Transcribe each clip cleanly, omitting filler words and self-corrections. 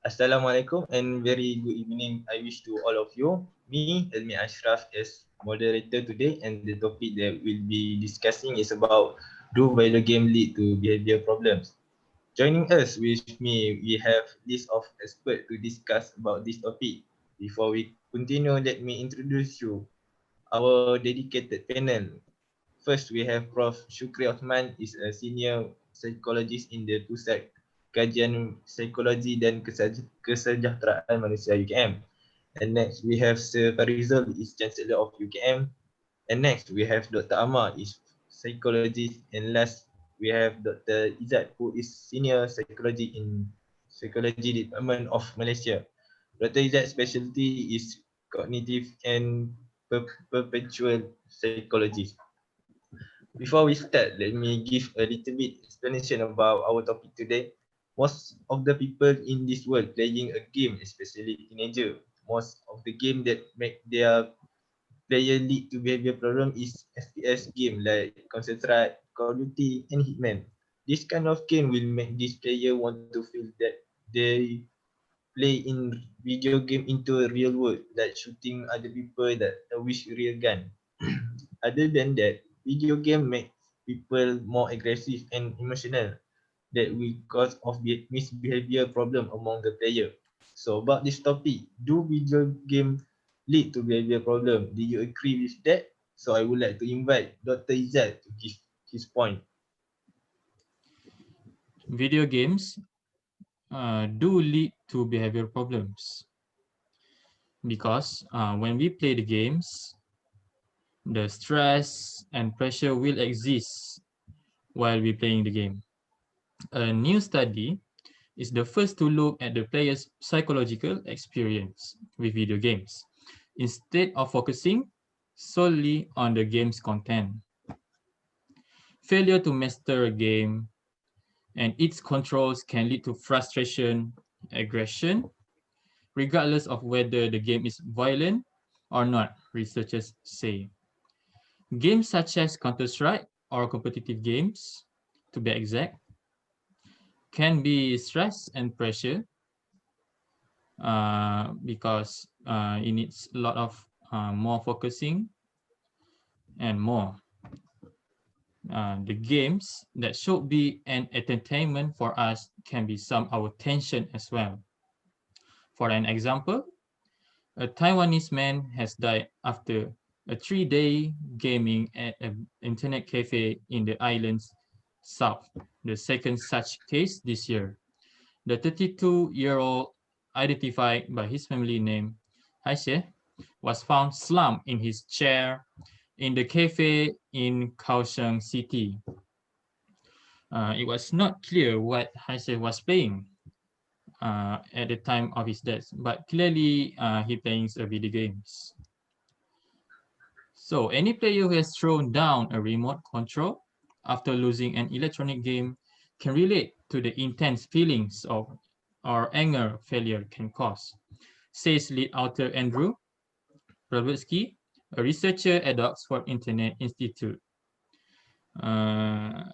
Assalamualaikum and very good evening I wish to all of you. Me, Elmi Ashraf, as moderator today, and the topic that we'll be discussing is about do video game lead to behavior problems. Joining us with me, we have list of experts to discuss about this topic. Before we continue, let me introduce you our dedicated panel. First, we have Prof. Shukri Osman, is a senior psychologist in the Pusat Kajian Psikologi dan Kesejahteraan Manusia UKM. And next, we have Sir Farizul, is Chancellor of UKM. And next, we have Dr. Amar, is psychologist. And last, we have Dr. Izzat, who is senior psychology in Psychology Department of Malaysia. Dr. Izzat's specialty is cognitive and perpetual psychology. Before we start, let me give a little bit explanation about our topic today. Most of the people in this world playing a game, especially teenager, most of the game that make their player lead to behavior problem is FPS game like Counter-Strike, Call of Duty, and Hitman. This kind of game will make this player want to feel that they play in video game into a real world, like shooting other people that wish real gun. Other than that, video game make people more aggressive and emotional that will cause of misbehavior problem among the player. So about this topic, do video game lead to behavior problem? Do you agree with that? So I would like to invite Dr. Izzat to give his point. Video games do lead to behavior problems because when we play the games, the stress and pressure will exist while we playing the game. A new study is the first to look at the player's psychological experience with video games instead of focusing solely on the game's content. Failure to master a game and its controls can lead to frustration, aggression, regardless of whether the game is violent or not, researchers say. Games such as Counter-Strike or competitive games, to be exact, can be stress and pressure because it needs a lot of more focusing and more. The games that should be an entertainment for us can be some our tension as well. For an example, a Taiwanese man has died after a 3-day gaming at an internet cafe in the island's south, the second such case this year. The 32-year-old, identified by his family name Haishe, was found slumped in his chair in the cafe in Kaohsiung City. It was not clear what Haishe was playing at the time of his death, but clearly he playing video games. So any player who has thrown down a remote control after losing an electronic game can relate to the intense feelings of or anger failure can cause, says lead author Andrew Pravutsky, a researcher at the Oxford Internet Institute at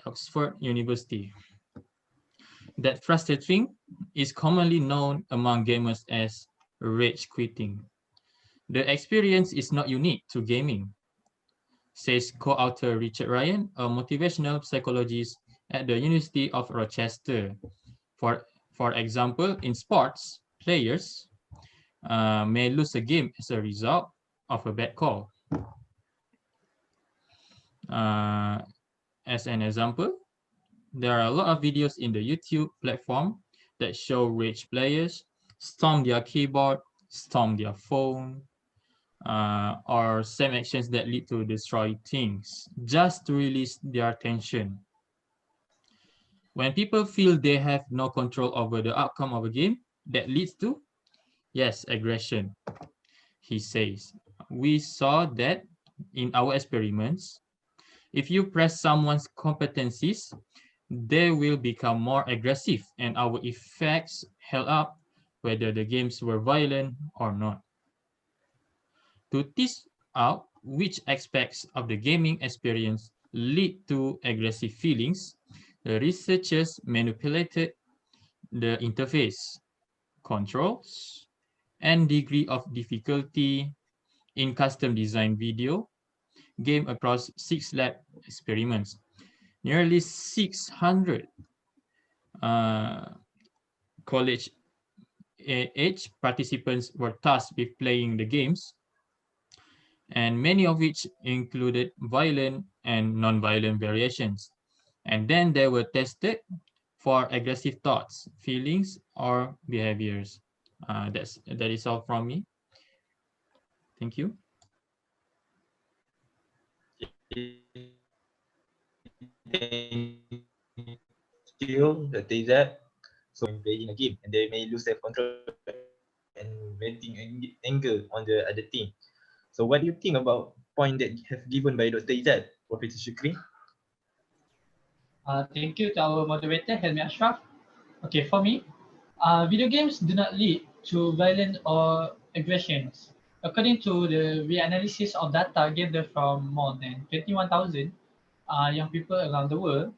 Oxford University. That frustrating is commonly known among gamers as rage quitting. The experience is not unique to gaming, says co-author Richard Ryan, a motivational psychologist at the University of Rochester. For example, in sports, players may lose a game as a result of a bad call. As an example, there are a lot of videos in the YouTube platform that show rage players storm their keyboard, storm their phone, or same actions that lead to destroy things just to release their tension. When people feel they have no control over the outcome of a game, that leads to, yes, aggression, he says. We saw that in our experiments. If you press someone's competencies, they will become more aggressive, and our effects held up whether the games were violent or not. To tease out which aspects of the gaming experience lead to aggressive feelings, the researchers manipulated the interface, controls, and degree of difficulty in custom design video game across 6 lab experiments. Nearly 600 college age participants were tasked with playing the games, and many of which included violent and non-violent variations. And then they were tested for aggressive thoughts, feelings, or behaviors. That is all from me. Thank you. Thank you, Dr. Izzat. So when playing a game, and they may lose self-control and venting anger on the other team. So what do you think about point that have given by Dr. Izzat, Professor Shukri? Thank you to our moderator, Helmi Ashraf. Okay, for me, video games do not lead to violence or aggressions. According to the reanalysis of data gathered from more than 21,000 young people around the world,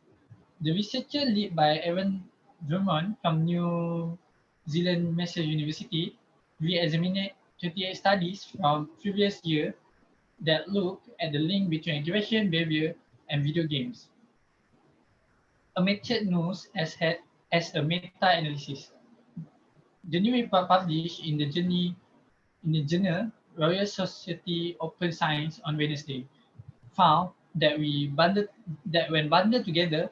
the researcher led by Aaron Drummond from New Zealand Massey University re-examined 28 studies from previous year that looked at the link between aggression behavior and video games. A method known as a meta-analysis. The new report published in the journal Royal Society Open Science on Wednesday found that when bundled together,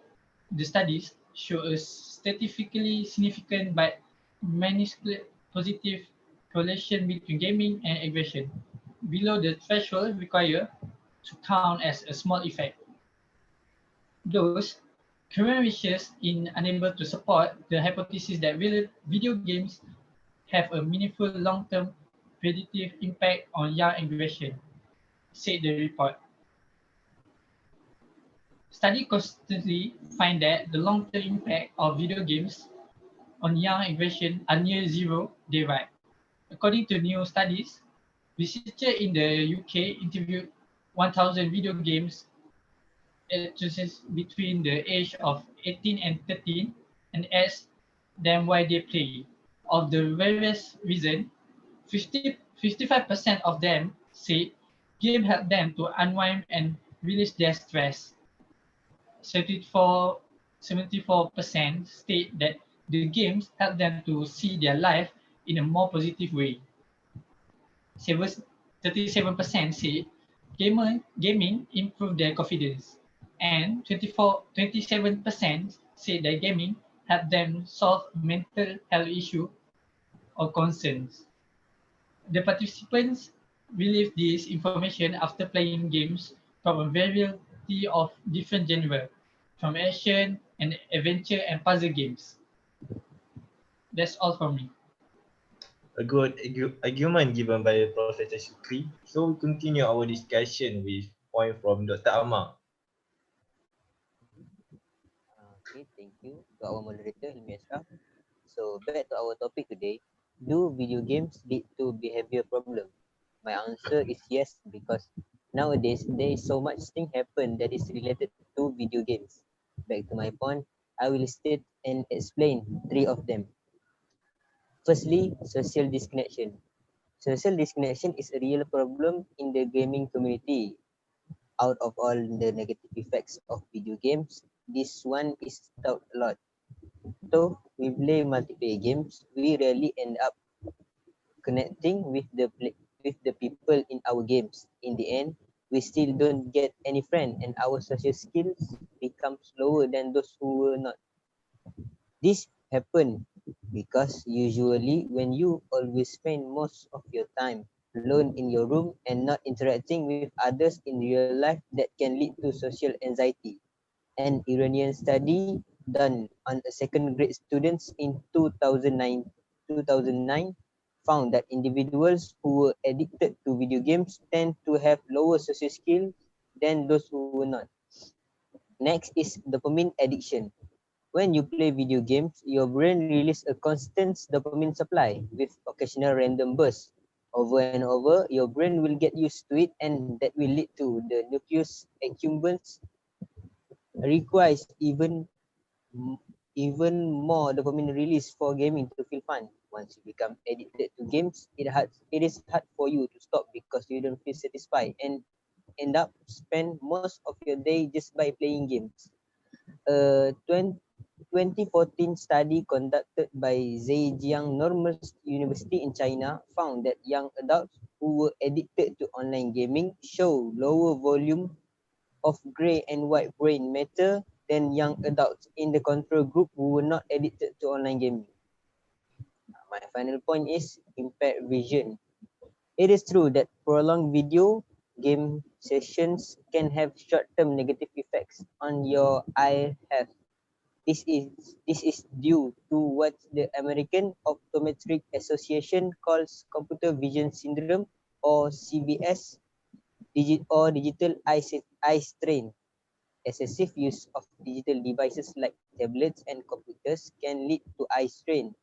the studies show a statistically significant but minuscule positive correlation between gaming and aggression, below the threshold required to count as a small effect. Thus, current research is unable to support the hypothesis that video games have a meaningful long-term predictive impact on young aggression, said the report. Studies constantly find that the long-term impact of video games on young aggression are near zero daylight. According to new studies, researchers in the UK interviewed 1,000 video games enthusiasts between the age of 18 and 13 and asked them why they play. Of the various reasons, 55% of them said game helped them to unwind and release their stress. 74% state that the games help them to see their life in a more positive way. 37% said gaming improved their confidence, and 27% said that gaming helped them solve mental health issues or concerns. The participants relieved this information after playing games from a variety of different genres, from action and adventure and puzzle games. That's all from me. A good argument given by Professor Shukri. So we continue our discussion with point from Dr. Amar. Okay, thank you to our moderator, Hilmi Ashraf. So back to our topic today. Do video games lead to behavior problem? My answer is yes, because nowadays there is so much thing happen that is related to video games. Back to my point, I will state and explain three of them. Firstly, social disconnection. Social disconnection is a real problem in the gaming community. Out of all the negative effects of video games, this one is talked a lot. So we play multiplayer games, we rarely end up connecting with the people in our games. In the end, we still don't get any friend, and our social skills become lower than those who were not. This happen because usually when you always spend most of your time alone in your room and not interacting with others in real life, that can lead to social anxiety. An Iranian study done on a second grade students in 2009 found that individuals who were addicted to video games tend to have lower social skills than those who were not. Next is dopamine addiction. When you play video games, your brain releases a constant dopamine supply with occasional random bursts. Over and over, your brain will get used to it, and that will lead to the nucleus accumbens requires even even more dopamine release for gaming to feel fun. Once you become addicted to games, it is hard for you to stop because you don't feel satisfied and end up spend most of your day just by playing games. A 2014 study conducted by Zhejiang Normal University in China found that young adults who were addicted to online gaming show lower volume of gray and white brain matter than young adults in the control group who were not addicted to online gaming. My final point is impaired vision. It is true that prolonged video game sessions can have short-term negative effects on your eye health. This is due to what the American Optometric Association calls computer vision syndrome or CVS or digital eye strain. Excessive use of digital devices like tablets and computers can lead to eye strain,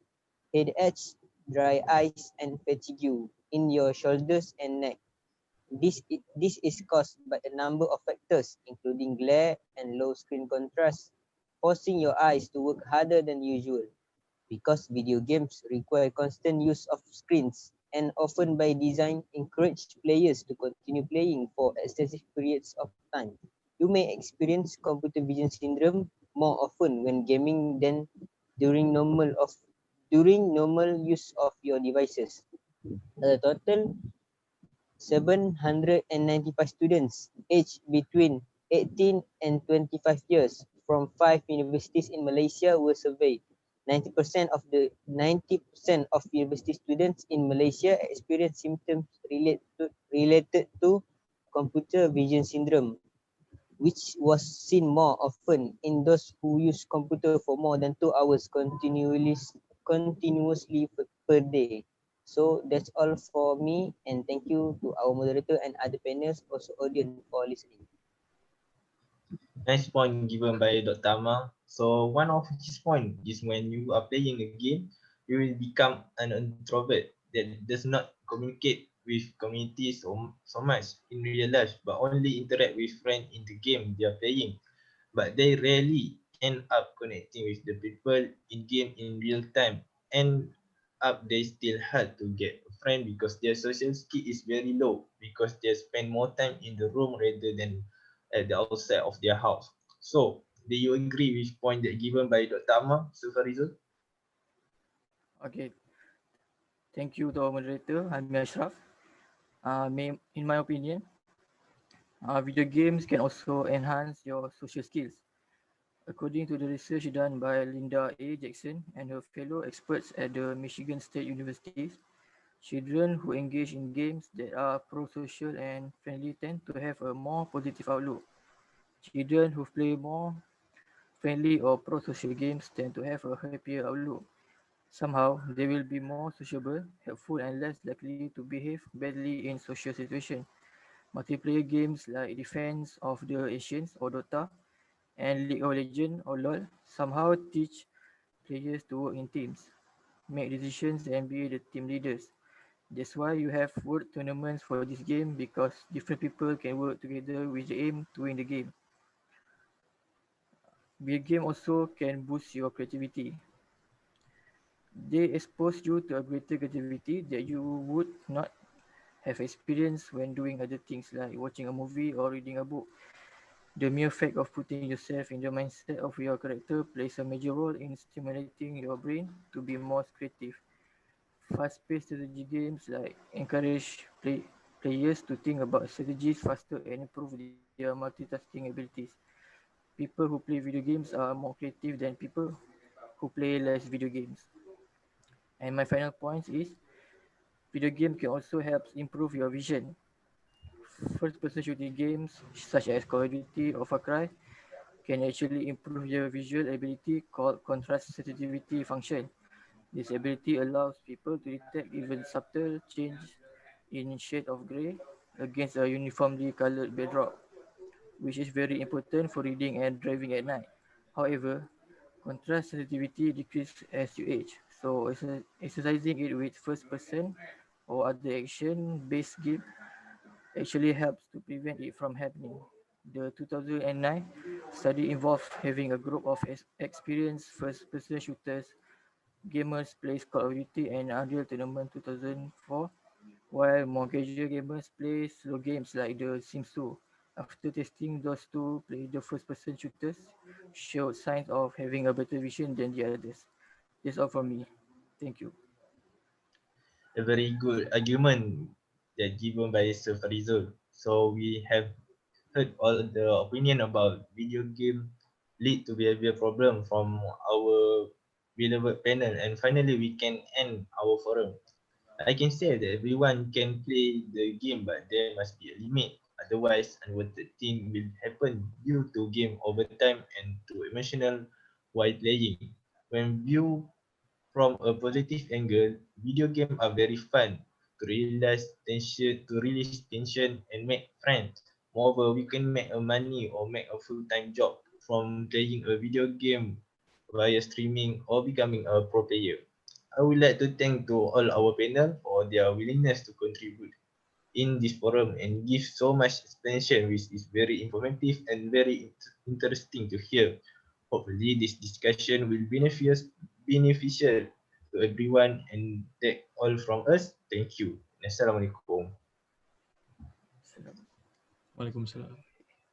headaches, dry eyes, and fatigue in your shoulders and neck. This is caused by a number of factors, including glare and low screen contrast, forcing your eyes to work harder than usual. Because video games require constant use of screens and often by design encourage players to continue playing for extensive periods of time, you may experience computer vision syndrome more often when gaming than during normal use of your devices. A total 795 students aged between 18 and 25 years from 5 universities in Malaysia were surveyed. 90% of university students in Malaysia experience symptoms related to computer vision syndrome, which was seen more often in those who use computer for more than 2 hours continuously per day. So that's all for me, and thank you to our moderator and other panels, also audience for listening. Nice point given by Dr. Amar. So one of his point is when you are playing a game, you will become an introvert that does not communicate with community so much in real life, but only interact with friends in the game they are playing. But they rarely end up connecting with the people in game in real time. And up they still hard to get a friend because their social skill is very low because they spend more time in the room rather than at the outside of their house. So, do you agree with point that given by Dr. Amar, Mr. Farizul? Okay, thank you to our moderator, Ami Ashraf. In my opinion, video games can also enhance your social skills. According to the research done by Linda A. Jackson and her fellow experts at the Michigan State University, children who engage in games that are pro-social and friendly tend to have a more positive outlook. Children who play more friendly or pro-social games tend to have a happier outlook. Somehow, they will be more sociable, helpful, and less likely to behave badly in social situations. Multiplayer games like Defense of the Ancients or Dota and League of Legends or LoL somehow teach players to work in teams, make decisions, and be the team leaders. That's why you have world tournaments for this game because different people can work together with the aim to win the game. Video game also can boost your creativity. They expose you to a greater creativity that you would not have experienced when doing other things like watching a movie or reading a book. The mere fact of putting yourself in the mindset of your character plays a major role in stimulating your brain to be more creative. Fast-paced strategy games like encourage players to think about strategies faster and improve their multitasking abilities. People who play video games are more creative than people who play less video games. And my final point is video game can also help improve your vision. First-person shooting games such as Call of Duty or Far Cry can actually improve your visual ability called contrast sensitivity function. This ability allows people to detect even subtle change in shade of gray against a uniformly colored backdrop, which is very important for reading and driving at night. However, contrast sensitivity decreases as you age, so exercising it with first person or other action based game actually helps to prevent it from happening. The 2009 Study involves having a group of experienced first-person shooters. Gamers plays Call of Duty and Unreal Tournament 2004, while more casual gamers play slow games like The Sims 2. After testing, those two play the first-person shooters showed signs of having a better vision than the others. That's all from me. Thank you. A very good argument that given by Sir Farizul. So we have heard all the opinion about video game lead to behavior problem from our beloved panel, and finally we can end our forum. I can say that everyone can play the game, but there must be a limit. Otherwise, unwanted thing will happen due to game over time and to emotional while playing. When viewed from a positive angle, video games are very fun to release tension and make friends. Moreover, we can make a money or make a full-time job from playing a video game via streaming or becoming a pro player. I would like to thank to all our panel for their willingness to contribute in this forum and give so much explanation, which is very informative and very interesting to hear. Hopefully, this discussion will beneficial to everyone, and that all from us. Thank you. Assalamualaikum. Salam. Waalaikumsalam.